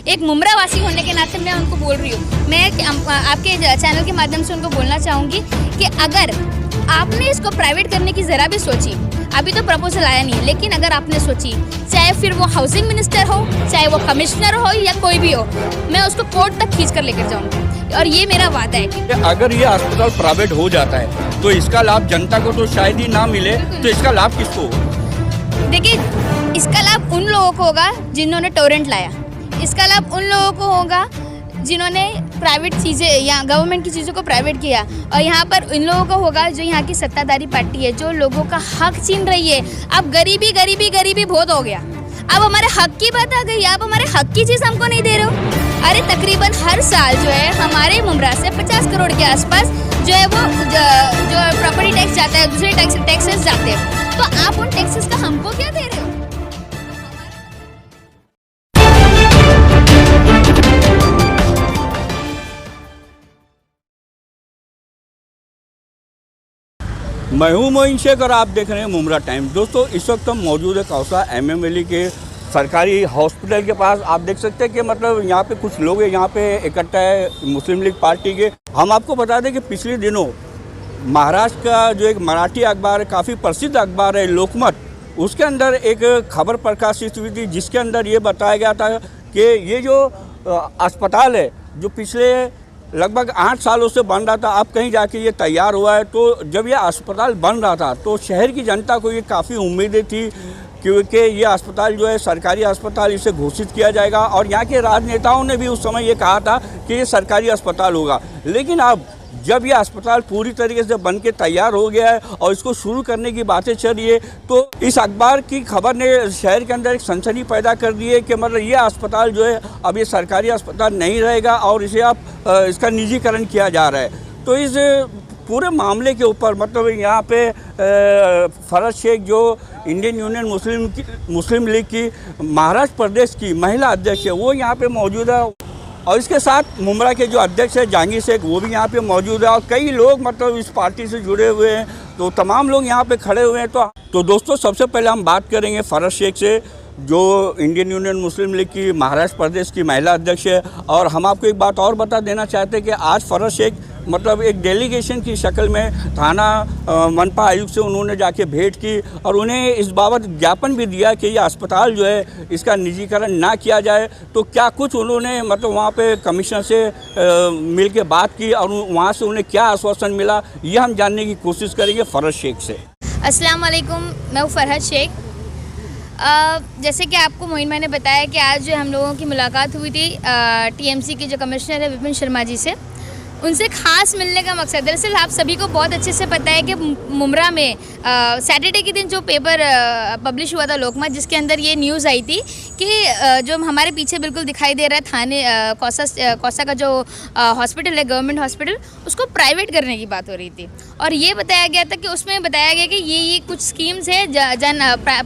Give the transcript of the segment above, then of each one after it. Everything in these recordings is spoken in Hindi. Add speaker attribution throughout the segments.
Speaker 1: एक मुमरा वासी होने के नाते मैं उनको बोल रही हूँ। मैं आपके चैनल के माध्यम से उनको बोलना चाहूँगी कि अगर आपने इसको प्राइवेट करने की ज़रा भी सोची, अभी तो प्रपोजल आया नहीं, लेकिन अगर आपने सोची, चाहे फिर वो हाउसिंग मिनिस्टर हो, चाहे वो कमिश्नर हो या कोई भी हो, मैं उसको कोर्ट तक खींच कर लेकर जाऊँगी और ये मेरा वादा है।
Speaker 2: अगर ये अस्पताल प्राइवेट हो जाता है तो इसका लाभ जनता को तो शायद ही ना मिले, तो इसका लाभ किसको होगा?
Speaker 1: देखिए, इसका लाभ उन लोगों को होगा जिन्होंने टोरेंट लाया, इसका लाभ उन लोगों को होगा जिन्होंने प्राइवेट चीज़ें या गवर्नमेंट की चीज़ों को प्राइवेट किया, और यहाँ पर इन लोगों को होगा जो यहाँ की सत्ताधारी पार्टी है, जो लोगों का हक छीन रही है। अब गरीबी गरीबी गरीबी बहुत हो गया, अब हमारे हक की बात आ गई, आप हमारे हक की चीज़ हमको नहीं दे रहे हो। अरे तकरीबन हर साल जो है हमारे मुमरा से 50 करोड़ के आसपास जो है वो जो प्रॉपर्टी टैक्स जाता है, दूसरे टैक्सेस जाते हैं, तो आप उन टैक्सेस का हमको क्या दे रहे हो?
Speaker 2: मैं हूं मोइन शेख और आप देख रहे हैं मुमरा टाइम। दोस्तों, इस वक्त हम मौजूद है कौसा MM के सरकारी हॉस्पिटल के पास। आप देख सकते हैं कि मतलब यहाँ पे कुछ लोग यहाँ पे इकट्ठा है मुस्लिम लीग पार्टी के। हम आपको बता दें कि पिछले दिनों महाराष्ट्र का जो एक मराठी अखबार है, काफ़ी प्रसिद्ध अखबार है लोकमत, उसके अंदर एक खबर प्रकाशित हुई थी जिसके अंदर ये बताया गया था कि ये जो अस्पताल है जो पिछले लगभग 8 सालों से बन रहा था, अब कहीं जाके ये तैयार हुआ है। तो जब ये अस्पताल बन रहा था तो शहर की जनता को ये काफ़ी उम्मीदें थी क्योंकि ये अस्पताल जो है सरकारी अस्पताल, इसे घोषित किया जाएगा, और यहाँ के राजनेताओं ने भी उस समय ये कहा था कि ये सरकारी अस्पताल होगा। लेकिन अब जब ये अस्पताल पूरी तरीके से बन के तैयार हो गया है और इसको शुरू करने की बातें चल रही है, तो इस अखबार की खबर ने शहर के अंदर एक सनसनी पैदा कर दी है कि मतलब ये अस्पताल जो है अब ये सरकारी अस्पताल नहीं रहेगा और इसे अब इसका निजीकरण किया जा रहा है। तो इस पूरे मामले के ऊपर मतलब यहाँ पे फरहत शेख जो इंडियन यूनियन मुस्लिम लीग की महाराष्ट्र प्रदेश की महिला अध्यक्ष है, वो यहाँ पे मौजूद है, और इसके साथ मुमरा के जो अध्यक्ष है जहांगीर शेख, वो भी यहाँ पे मौजूद है, और कई लोग मतलब इस पार्टी से जुड़े हुए हैं। तो तमाम लोग यहाँ पे खड़े हुए हैं। तो दोस्तों, सबसे पहले हम बात करेंगे फरहत शेख से, जो इंडियन यूनियन मुस्लिम लीग की महाराष्ट्र प्रदेश की महिला अध्यक्ष है। और हम आपको एक बात और बता देना चाहते हैं कि आज फरहत शेख मतलब एक डेलीगेशन की शक्ल में थाना मनपा आयुक्त से उन्होंने जाके भेंट की और उन्हें इस बाबत ज्ञापन भी दिया कि ये अस्पताल जो है इसका निजीकरण ना किया जाए। तो क्या कुछ उन्होंने मतलब वहाँ पे कमिश्नर से मिल के बात की और वहाँ से उन्हें क्या आश्वासन मिला, ये हम जानने की कोशिश करेंगे फरहत शेख से।
Speaker 1: अस्सलाम वालेकुम, मैं हूँ फरहत शेख। जैसे कि आपको मोइन भाई ने बताया कि आज जो हम लोगों की मुलाकात हुई थी TMC के जो कमिश्नर है विपिन शर्मा जी से, उनसे खास मिलने का मकसद, दरअसल आप सभी को बहुत अच्छे से पता है कि मुमरा में सैटरडे के दिन जो पेपर पब्लिश हुआ था लोकमत, जिसके अंदर ये न्यूज़ आई थी कि जो हमारे पीछे बिल्कुल दिखाई दे रहा है थाने कौसा का जो हॉस्पिटल है, गवर्नमेंट हॉस्पिटल, उसको प्राइवेट करने की बात हो रही थी। और ये बताया गया था कि उसमें बताया गया कि ये कुछ स्कीम्स है,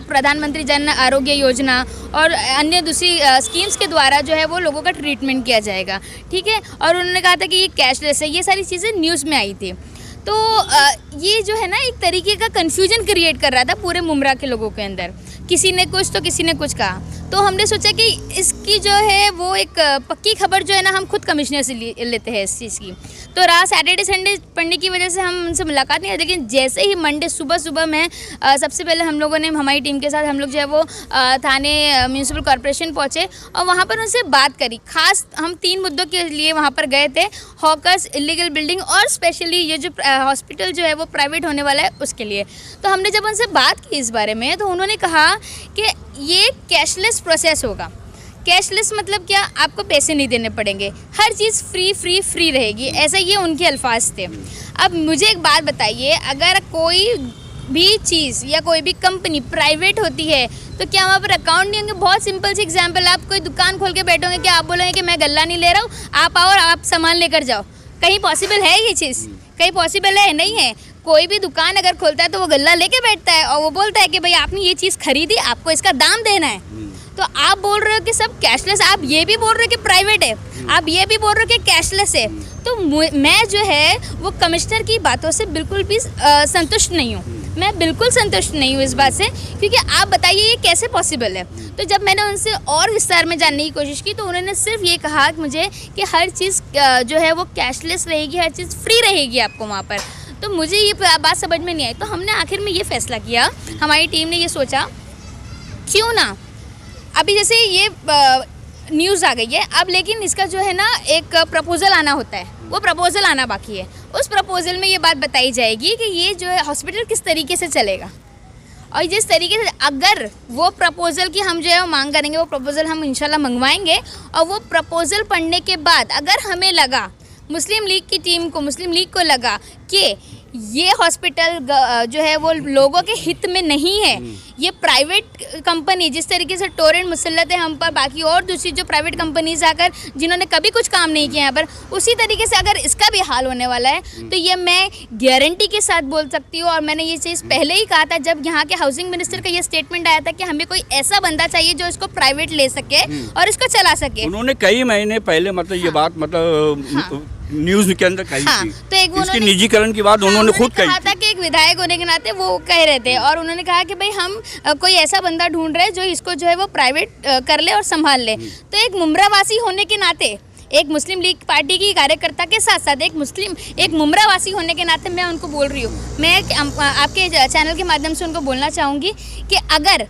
Speaker 1: प्रधानमंत्री जन आरोग्य योजना और अन्य दूसरी स्कीम्स के द्वारा जो है वो लोगों का ट्रीटमेंट किया जाएगा, ठीक है। और उन्होंने कहा था कि ये कैशलेस है, ये सारी चीज़ें न्यूज़ में आई थी। तो ये जो है ना एक तरीके का कन्फ्यूजन क्रिएट कर रहा था पूरे मुमरा के लोगों के अंदर, किसी ने कुछ तो किसी ने कुछ कहा। तो हमने सोचा कि इसकी जो है वो एक पक्की खबर जो है ना हम खुद कमिश्नर से लेते हैं इस चीज़ की। तो रात सैटरडे संडे पढ़ने की वजह से हम उनसे मुलाकात नहीं हुई, लेकिन जैसे ही मंडे सुबह में सबसे पहले हम लोगों ने हमारी टीम के साथ हम लोग जो है वो थाने म्यूनसिपल कॉरपोरेशन पहुँचे और वहाँ पर उनसे बात करी। खास हम 3 मुद्दों के लिए वहाँ पर गए थे, हॉकर्स, इलीगल बिल्डिंग और स्पेशली ये जो हॉस्पिटल जो है वो प्राइवेट होने वाला है उसके लिए। तो हमने जब उनसे बात की इस बारे में तो उन्होंने कहा कि ये कैशलेस प्रोसेस होगा। कैशलेस मतलब क्या, आपको पैसे नहीं देने पड़ेंगे, हर चीज़ फ्री रहेगी, ऐसा ये उनके अल्फाज थे। अब मुझे एक बात बताइए, अगर कोई भी चीज़ या कोई भी कंपनी प्राइवेट होती है तो क्या वहाँ पर अकाउंट नहीं होंगे? बहुत सिंपल सी एग्जांपल, आप कोई दुकान खोल के बैठोगे, क्या आप बोलोगे कि मैं गल्ला नहीं ले रहा हूँ, आप आओ और आप सामान लेकर जाओ? कहीं पॉसिबल है ये चीज़? कहीं पॉसिबल है? नहीं है। कोई भी दुकान अगर खोलता है तो वो गल्ला लेके बैठता है और वो बोलता है कि भाई आपने ये चीज़ खरीदी, आपको इसका दाम देना है। तो आप बोल रहे हो कि सब कैशलेस, आप ये भी बोल रहे हो कि प्राइवेट है, आप ये भी बोल रहे हो कि कैशलेस है। तो मैं जो है वो कमिश्नर की बातों से बिल्कुल भी संतुष्ट नहीं हूँ। मैं बिल्कुल संतुष्ट नहीं हूँ इस बात से, क्योंकि आप बताइए ये कैसे पॉसिबल है। तो जब मैंने उनसे और विस्तार में जानने की कोशिश की तो उन्होंने सिर्फ ये कहा मुझे कि हर चीज़ जो है वो कैशलेस रहेगी, हर चीज़ फ्री रहेगी आपको वहाँ पर। तो मुझे ये बात समझ में नहीं आई। तो हमने आखिर में ये फैसला किया, हमारी टीम ने ये सोचा क्यों ना अभी जैसे ये न्यूज़ आ गई है अब, लेकिन इसका जो है ना एक प्रपोज़ल आना होता है, वो प्रपोज़ल आना बाकी है। उस प्रपोज़ल में ये बात बताई जाएगी कि ये जो है हॉस्पिटल किस तरीके से चलेगा, और जिस तरीके से अगर वो प्रपोज़ल की हम जो है वो मांग करेंगे, वो प्रपोज़ल हम इंशाल्लाह मंगवाएंगे। और वो प्रपोज़ल पढ़ने के बाद अगर हमें लगा, मुस्लिम लीग की टीम को, मुस्लिम लीग को लगा कि ये हॉस्पिटल जो है वो लोगों के हित में नहीं है, ये प्राइवेट कंपनी जिस तरीके से टोरेंट मुसल्लत है हम पर, बाकी और दूसरी जो प्राइवेट कंपनीज आकर जिन्होंने कभी कुछ काम नहीं किया यहाँ पर, उसी तरीके से अगर इसका भी हाल होने वाला है तो ये मैं गारंटी के साथ बोल सकती हूँ। और मैंने ये चीज़ पहले ही कहा था जब यहाँ के हाउसिंग मिनिस्टर का ये स्टेटमेंट आया था कि हमें कोई ऐसा बंदा चाहिए जो इसको प्राइवेट ले सके और इसको चला सके।
Speaker 2: उन्होंने कई महीने पहले मतलब ये बात मतलब न्यूज़ के अंदर कही थी।
Speaker 1: तो एक
Speaker 2: इसके निजीकरण की बात उन्होंने खुद
Speaker 1: कहा था कि एक विधायक होने के नाते वो कह रहे थे, और उन्होंने कहा कि भाई हम कोई ऐसा बंदा ढूंढ रहे हैं जो इसको जो है वो प्राइवेट कर ले और संभाल ले। तो एक मुमरावासी होने के नाते, एक मुस्लिम लीग पार्टी की कार्यकर्ता के साथ साथ एक मुमरावासी होने के नाते मैं उनको बोल रही हूँ, मैं आपके चैनल के माध्यम से उनको बोलना चाहूँगी कि अगर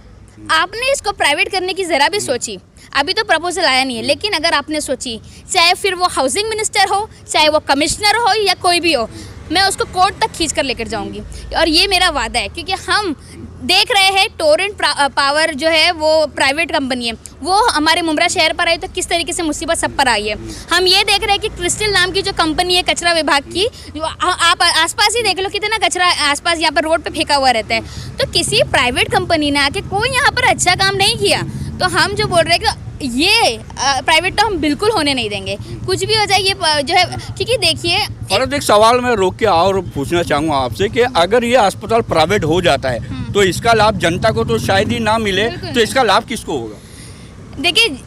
Speaker 1: आपने इसको प्राइवेट करने की ज़रा भी सोची, अभी तो प्रपोजल आया नहीं है, लेकिन अगर आपने सोची, चाहे फिर वो हाउसिंग मिनिस्टर हो, चाहे वो कमिश्नर हो या कोई भी हो, मैं उसको कोर्ट तक खींच कर लेकर जाऊंगी। और ये मेरा वादा है, क्योंकि हम देख रहे हैं टोरेंट पावर जो है वो प्राइवेट कंपनी है, वो हमारे मुमरा शहर पर आई तो किस तरीके से मुसीबत सब पर आई है। हम ये देख रहे हैं कि क्रिस्टल नाम की जो कंपनी है कचरा विभाग की, आप आसपास ही देख लो कितना कचरा आसपास यहाँ पर रोड पे फेंका हुआ रहता है। तो किसी प्राइवेट कंपनी ने आके कोई यहाँ पर अच्छा काम नहीं किया। तो हम जो बोल रहे हैं कि ये प्राइवेट तो हम बिल्कुल होने नहीं देंगे, कुछ भी हो जाए ये जो है, क्योंकि देखिए
Speaker 2: फरत एक सवाल मैं रोक के और पूछना चाहूँगा आपसे कि अगर ये अस्पताल प्राइवेट हो जाता है तो इसका लाभ जनता को तो शायद ही ना मिले, तो इसका लाभ किसको होगा?
Speaker 1: देखिए,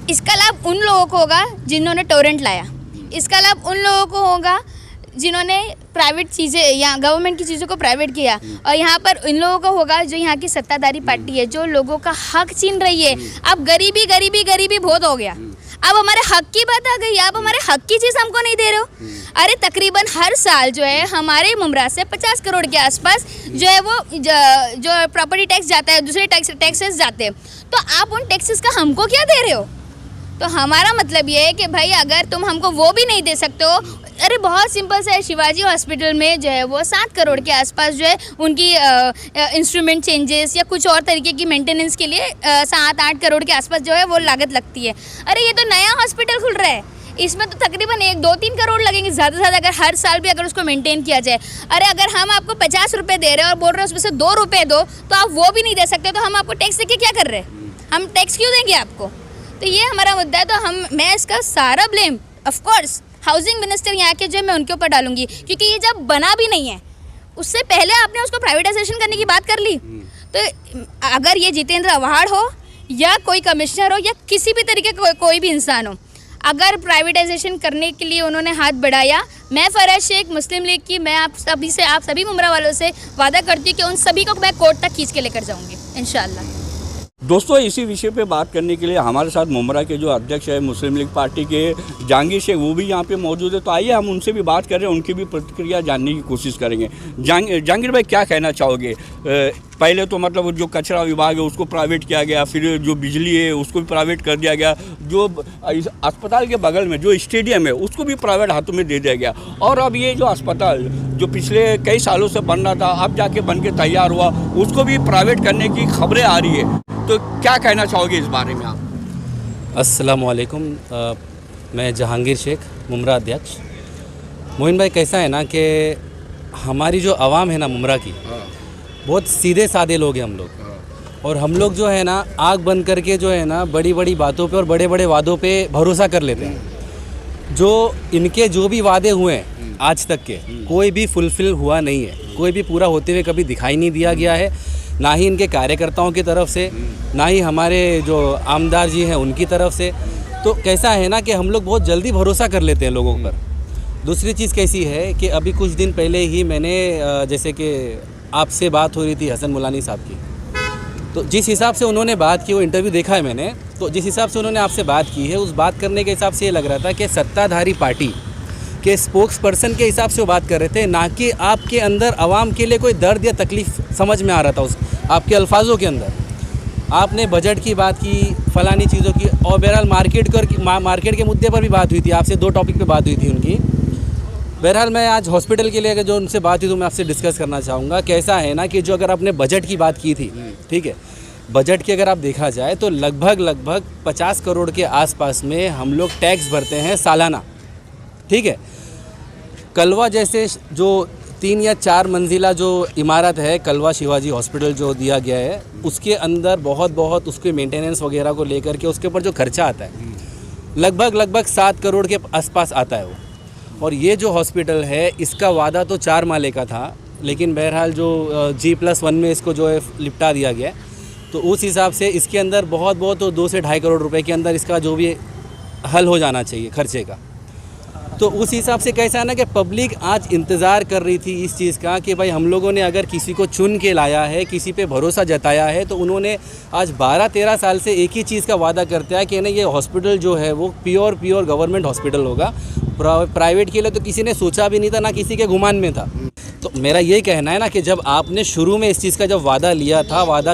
Speaker 1: इसका लाभ उन लोगों को होगा जिन्होंने टोरेंट लाया, इसका लाभ उन लोगों को होगा जिन्होंने प्राइवेट चीज़ें या गवर्नमेंट की चीज़ों को प्राइवेट किया, और यहाँ पर इन लोगों का होगा जो यहाँ की सत्ताधारी पार्टी है, जो लोगों का हक छीन रही है। अब गरीबी बहुत हो गया, अब हमारे हक की बात आ गई, आप हमारे हक की चीज़ हमको नहीं दे रहे हो। अरे तकरीबन हर साल जो है हमारे मुमरा से 50 करोड़ के आसपास जो है वो जो प्रॉपर्टी टैक्स जाता है, दूसरे टैक्सेस जाते हैं, तो आप उन टैक्सेस का हमको क्या दे रहे हो? तो हमारा मतलब ये है कि भाई अगर तुम हमको वो भी नहीं दे सकते हो, अरे बहुत सिंपल सा है, शिवाजी हॉस्पिटल में जो है वो 7 करोड़ के आसपास जो है उनकी इंस्ट्रूमेंट चेंजेस या कुछ और तरीके की मेंटेनेंस के लिए 7-8 करोड़ के आसपास जो है वो लागत लगती है। अरे ये तो नया हॉस्पिटल खुल रहा है, इसमें तो तकरीबन 1-2-3 करोड़ लगेंगे ज़्यादा से ज़्यादा, अगर हर साल भी अगर उसको मेंटेन किया जाए। अरे अगर हम आपको 50 रुपये दे रहे हैं और बोल रहे हैं उसमें से 2 रुपये दो, तो आप वो भी नहीं दे सकते, तो हम आपको टैक्स देके क्या कर रहे हैं? हम टैक्स क्यों देंगे आपको? तो ये हमारा मुद्दा है। तो मैं इसका सारा blame of course housing minister यहाँ के जो मैं उनके ऊपर डालूंगी, क्योंकि ये जब बना भी नहीं है उससे पहले आपने उसको प्राइवेटाइजेशन करने की बात कर ली। तो अगर ये जितेंद्र आव्हाड हो या कोई कमिश्नर हो या किसी भी तरीके का कोई भी इंसान हो, अगर प्राइवेटाइजेशन करने के लिए उन्होंने हाथ बढ़ाया, मैं फरहत शेख मुस्लिम लीग की, मैं आप सभी मुमरा वालों से वादा करती हूँ कि उन सभी को मैं कोर्ट तक खींच के लेकर जाऊँगी इंशाल्लाह।
Speaker 2: दोस्तों, इसी विषय पे बात करने के लिए हमारे साथ मुमरा के जो अध्यक्ष है मुस्लिम लीग पार्टी के जहांगीर शेख, वो भी यहाँ पे मौजूद है। तो आइए हम उनसे भी बात करें, उनकी भी प्रतिक्रिया जानने की कोशिश करेंगे। जहांगीर भाई, क्या कहना चाहोगे? पहले तो मतलब जो कचरा विभाग है उसको प्राइवेट किया गया, फिर जो बिजली है उसको भी प्राइवेट कर दिया गया, जो अस्पताल के बगल में जो स्टेडियम है उसको भी प्राइवेट हाथों में दे दिया गया, और अब ये जो अस्पताल जो पिछले कई सालों से बन रहा था अब जाके बन के तैयार हुआ, उसको भी प्राइवेट करने की खबरें आ रही है। तो क्या कहना चाहोगे इस बारे में आप?
Speaker 3: अस्सलाम वालेकुम, मैं जहांगीर शेख, मुमरा अध्यक्ष। मोइन भाई, कैसा है ना कि हमारी जो आवाम है ना मुमरा की, बहुत सीधे साधे लोग हैं हम लोग, और हम लोग जो है ना आँख बंद करके जो है ना बड़ी बड़ी बातों पे और बड़े बड़े वादों पे भरोसा कर लेते हैं। जो इनके जो भी वादे हुए हैं आज तक के, कोई भी फुलफिल हुआ नहीं है, कोई भी पूरा होते हुए कभी दिखाई नहीं दिया गया है, ना ही इनके कार्यकर्ताओं की तरफ से, ना ही हमारे जो आमदार जी हैं उनकी तरफ से। तो कैसा है ना कि हम लोग बहुत जल्दी भरोसा कर लेते हैं लोगों पर। दूसरी चीज़ कैसी है कि अभी कुछ दिन पहले ही मैंने जैसे कि आपसे बात हो रही थी हसन मुलानी साहब की, तो जिस हिसाब से उन्होंने बात की, वो इंटरव्यू देखा है मैंने, तो जिस हिसाब से उन्होंने आपसे बात की है, उस बात करने के हिसाब से ये लग रहा था कि सत्ताधारी पार्टी के स्पोक्स पर्सन के हिसाब से वो बात कर रहे थे, ना कि आपके अंदर आवाम के लिए कोई दर्द या तकलीफ़ समझ में आ रहा था उस आपके अल्फाजों के अंदर। आपने बजट की बात की, फलानी चीज़ों की, और बहरहाल मार्केट के मुद्दे पर भी बात हुई थी आपसे, 2 टॉपिक पे बात हुई थी उनकी। बहरहाल मैं आज हॉस्पिटल के लिए अगर जो उनसे बात हुई तो मैं आपसे डिस्कस करना चाहूँगा। कैसा है ना कि जो अगर आपने बजट की बात की थी, ठीक है, बजट की अगर आप देखा जाए तो लगभग 50 करोड़ के आसपास में हम लोग टैक्स भरते हैं सालाना, ठीक है। कलवा जैसे जो 3 या 4 मंजिला जो इमारत है, कलवा शिवाजी हॉस्पिटल जो दिया गया है, उसके अंदर बहुत उसके मेंटेनेंस वगैरह को लेकर के उसके ऊपर जो खर्चा आता है लगभग 7 करोड़ के आसपास आता है वो। और ये जो हॉस्पिटल है इसका वादा तो 4 माले का था, लेकिन बहरहाल जो G+1 में इसको जो है लिपटा दिया गया, तो उस हिसाब से इसके अंदर बहुत तो 2 से 2.5 करोड़ रुपए के अंदर इसका जो भी हल हो जाना चाहिए खर्चे का। तो उस हिसाब से कैसा है ना कि पब्लिक आज इंतज़ार कर रही थी इस चीज़ का कि भाई हम लोगों ने अगर किसी को चुन के लाया है, किसी पे भरोसा जताया है, तो उन्होंने आज 12-13 साल से एक ही चीज़ का वादा करते हैं कि ना ये हॉस्पिटल जो है वो प्योर गवर्नमेंट हॉस्पिटल होगा। प्राइवेट के लिए तो किसी ने सोचा भी नहीं था, ना किसी के गुमान में था। तो मेरा यही कहना है ना कि जब आपने शुरू में इस चीज़ का जब वादा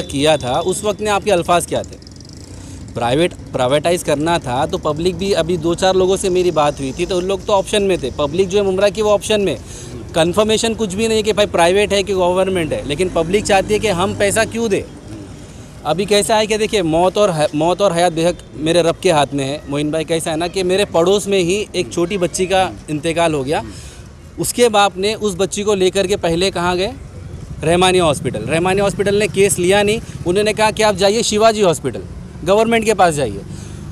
Speaker 3: किया था, उस वक्त ने आपके अल्फाज क्या थे? प्राइवेटाइज़ करना था तो पब्लिक भी, अभी 2-4 लोगों से मेरी बात हुई थी तो उन लोग तो ऑप्शन में थे, पब्लिक जो है मुमरा की वो ऑप्शन में, कन्फर्मेशन कुछ भी नहीं है कि भाई प्राइवेट है कि गवर्नमेंट है, लेकिन पब्लिक चाहती है कि हम पैसा क्यों दें। अभी कैसा है कि देखिए मौत और हयात बेहद मेरे रब के हाथ में है। मोइन भाई कैसा है ना कि मेरे पड़ोस में ही एक छोटी बच्ची का इंतकाल हो गया, उसके बाप ने उस बच्ची को लेकर के पहले कहाँ गए? रहमानिया हॉस्पिटल ने केस लिया नहीं, उन्होंने कहा कि आप जाइए शिवाजी हॉस्पिटल, गवर्नमेंट के पास जाइए।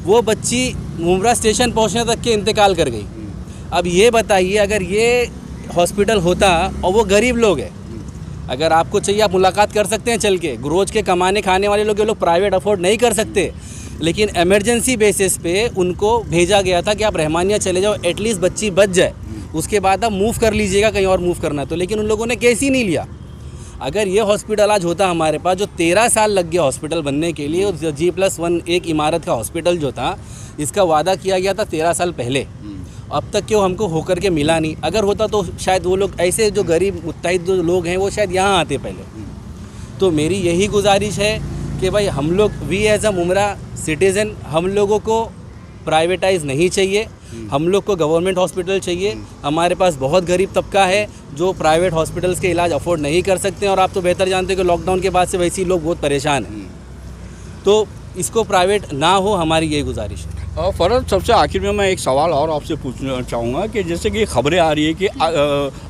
Speaker 3: वो बच्ची मुमरा स्टेशन पहुंचने तक के इंतकाल कर गई। अब ये बताइए, अगर ये हॉस्पिटल होता और वो गरीब लोग हैं, अगर आपको चाहिए आप मुलाकात कर सकते हैं चल के, रोज़ के कमाने खाने वाले लोग, ये लोग प्राइवेट अफोर्ड नहीं कर सकते, लेकिन एमरजेंसी बेसिस पे उनको भेजा गया था कि आप रहमानिया चले जाओ, एटलीस्ट बच्ची बच जाए, उसके बाद आप मूव कर लीजिएगा कहीं और मूव करना तो। लेकिन उन लोगों ने केस ही नहीं लिया। अगर ये हॉस्पिटल आज होता हमारे पास, जो 13 साल लग गया हॉस्पिटल बनने के लिए, G+1 एक इमारत का हॉस्पिटल जो था, इसका वादा किया गया था 13 साल पहले, अब तक क्यों हमको होकर के मिला नहीं। अगर होता तो शायद वो लोग ऐसे जो गरीब मुत्तहिद जो लोग हैं वो शायद यहाँ आते पहले। तो मेरी यही गुजारिश है कि भाई हम लोग we as a Mumbra citizen, हम लोगों को प्राइवेटाइज़ नहीं चाहिए, हम लोग को गवर्नमेंट हॉस्पिटल चाहिए। हमारे पास बहुत गरीब तबका है जो प्राइवेट हॉस्पिटल्स के इलाज अफोर्ड नहीं कर सकते हैं, और आप तो बेहतर जानते हैं कि लॉकडाउन के बाद से वैसे ही लोग बहुत परेशान हैं। तो इसको प्राइवेट ना हो, हमारी यही गुजारिश है।
Speaker 2: फ़रद, सबसे आखिर में मैं एक सवाल और आपसे पूछना चाहूँगा कि जैसे कि खबरें आ रही है कि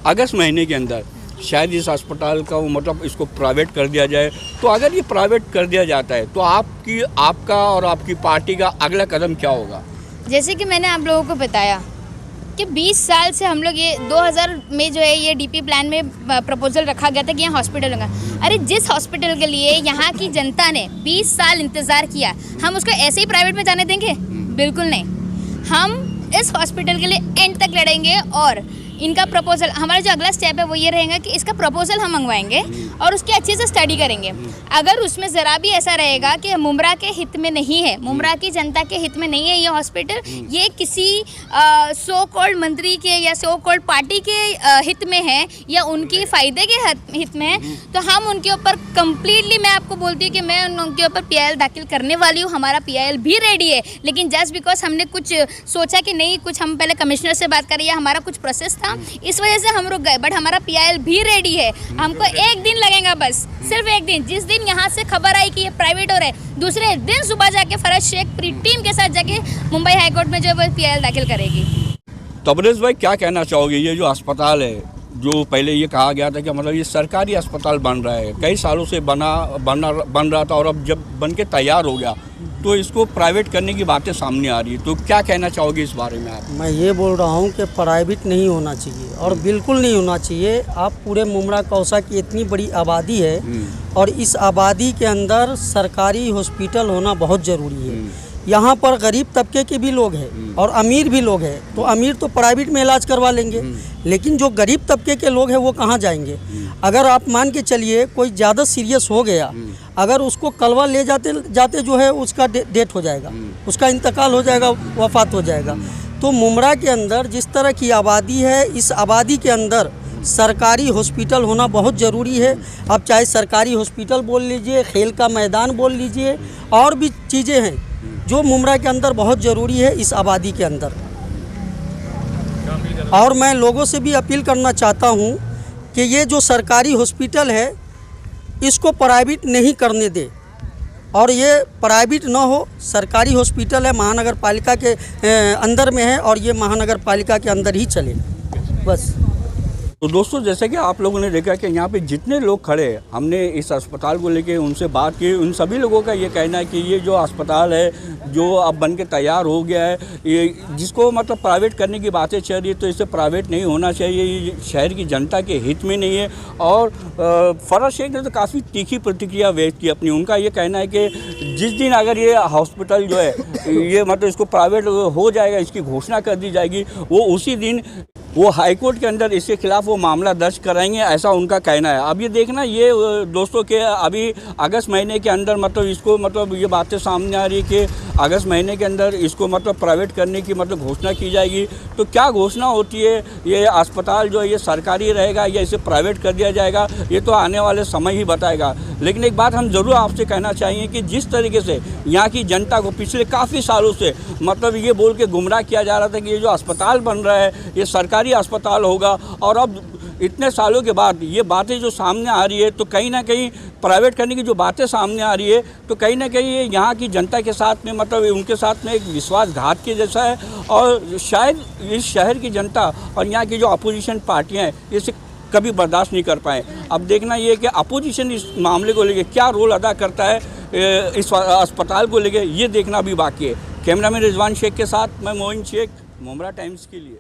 Speaker 2: अगस्त महीने के अंदर शायद इस अस्पताल का मतलब इसको प्राइवेट कर दिया जाए, तो अगर ये प्राइवेट कर दिया जाता है तो आपका और आपकी पार्टी का अगला कदम क्या होगा?
Speaker 1: जैसे कि मैंने आप लोगों को बताया कि 20 साल से हम लोग ये 2000 में जो है ये DP प्लान में प्रपोजल रखा गया था कि यहाँ हॉस्पिटल होगा। अरे जिस हॉस्पिटल के लिए यहाँ की जनता ने 20 साल इंतज़ार किया, हम उसको ऐसे ही प्राइवेट में जाने देंगे? बिल्कुल नहीं। हम इस हॉस्पिटल के लिए एंड तक लड़ेंगे, और इनका प्रपोजल, हमारा जो अगला स्टेप है वो ये रहेगा कि इसका प्रपोजल हम मंगवाएंगे और उसकी अच्छे से स्टडी करेंगे। अगर उसमें ज़रा भी ऐसा रहेगा कि मुमरा के हित में नहीं है, मुमरा की जनता के हित में नहीं है ये हॉस्पिटल, ये किसी सो कॉल्ड मंत्री के या सो कॉल्ड पार्टी के हित में है या उनके फ़ायदे के हित में है, तो हम उनके ऊपर कम्प्लीटली, मैं आपको बोलती हूँ कि मैं उनके ऊपर PIL दाखिल करने वाली हूँ। हमारा PIL भी रेडी है, लेकिन जस्ट बिकॉज हमने कुछ सोचा कि नहीं, कुछ हम पहले कमिश्नर से बात करें या हमारा कुछ प्रोसेस था, इस वजह से हम रुक गए। बट हमारा PIL भी रेडी है। हमको एक दिन लगेगा, बस सिर्फ एक दिन। जिस दिन यहाँ से खबर आई कि ये प्राइवेट हो रहा है, दूसरे दिन सुबह जाके फरज शेख पूरी टीम के साथ जाके मुंबई हाई कोर्ट में जो है PIL दाखिल करेगी।
Speaker 2: तबरेज़ भाई, क्या कहना चाहोगे? ये जो अस्पताल है, जो पहले ये कहा गया था कि मतलब ये सरकारी अस्पताल बन रहा है, कई सालों से बन रहा था, और अब जब बन के तैयार हो गया तो इसको प्राइवेट करने की बातें सामने आ रही है, तो क्या कहना चाहोगे इस बारे में आप?
Speaker 4: मैं ये बोल रहा हूँ कि प्राइवेट नहीं होना चाहिए, और बिल्कुल नहीं होना चाहिए। आप पूरे मुमरा कौसा की इतनी बड़ी आबादी है, और इस आबादी के अंदर सरकारी हॉस्पिटल होना बहुत ज़रूरी है, यहाँ पर गरीब तबके के भी लोग हैं और अमीर भी लोग हैं। तो अमीर तो प्राइवेट में इलाज करवा लेंगे, लेकिन जो गरीब तबके के लोग हैं वो कहाँ जाएंगे? अगर आप मान के चलिए कोई ज़्यादा सीरियस हो गया, अगर उसको कलवा ले जाते जाते जो है उसका डेथ हो जाएगा, उसका इंतकाल हो जाएगा, वफात हो जाएगा। तो मुमरा के अंदर जिस तरह की आबादी है, इस आबादी के अंदर सरकारी हॉस्पिटल होना बहुत ज़रूरी है। आप चाहे सरकारी हॉस्पिटल बोल लीजिए, खेल का मैदान बोल लीजिए, और भी चीज़ें हैं जो मुमरा के अंदर बहुत ज़रूरी है इस आबादी के अंदर। और मैं लोगों से भी अपील करना चाहता हूँ कि ये जो सरकारी हॉस्पिटल है इसको प्राइवेट नहीं करने दे, और ये प्राइवेट ना हो, सरकारी हॉस्पिटल है, महानगर पालिका के अंदर में है, और ये महानगर पालिका के अंदर ही चले बस।
Speaker 2: तो दोस्तों, जैसे कि आप लोगों ने देखा कि यहाँ पे जितने लोग खड़े हैं, हमने इस अस्पताल को लेके उनसे बात की। उन सभी लोगों का ये कहना है कि ये जो अस्पताल है जो अब बन के तैयार हो गया है, ये जिसको मतलब प्राइवेट करने की बातें चल रही है, तो इसे प्राइवेट नहीं होना चाहिए, ये शहर की जनता के हित में नहीं है। और फरहत शेख ने तो काफ़ी तीखी प्रतिक्रिया व्यक्त की अपनी। उनका ये कहना है कि जिस दिन अगर ये हॉस्पिटल जो है ये मतलब इसको प्राइवेट हो जाएगा, इसकी घोषणा कर दी जाएगी, वो उसी दिन वो हाई कोर्ट के अंदर इसके खिलाफ वो मामला दर्ज कराएंगे, ऐसा उनका कहना है। अब ये देखना ये दोस्तों के अभी अगस्त महीने के अंदर मतलब इसको मतलब ये बातें सामने आ रही है कि अगस्त महीने के अंदर इसको मतलब प्राइवेट करने की मतलब घोषणा की जाएगी। तो क्या घोषणा होती है, ये अस्पताल जो है ये सरकारी रहेगा या इसे प्राइवेट कर दिया जाएगा, ये तो आने वाले समय ही बताएगा। लेकिन एक बात हम ज़रूर आपसे कहना चाहिए कि जिस तरीके से यहाँ की जनता को पिछले काफ़ी सालों से मतलब ये बोल के गुमराह किया जा रहा था कि ये जो अस्पताल बन रहा है ये सरकारी अस्पताल होगा, और अब इतने सालों के बाद ये बातें जो सामने आ रही है, तो कहीं ना कहीं प्राइवेट करने की जो बातें सामने आ रही है, तो कहीं ना कहीं ये यहाँ की जनता के साथ में मतलब उनके साथ में एक विश्वासघात के जैसा है। और शायद इस शहर की जनता और यहाँ की जो अपोजिशन पार्टियाँ हैं इसे कभी बर्दाश्त नहीं कर पाए। अब देखना ये है कि अपोजिशन इस मामले को लेके क्या रोल अदा करता है इस अस्पताल को लेके, ये देखना भी बाकी है। कैमरामैन रिजवान शेख के साथ मैं मोइन शेख, मुमरा टाइम्स के लिए।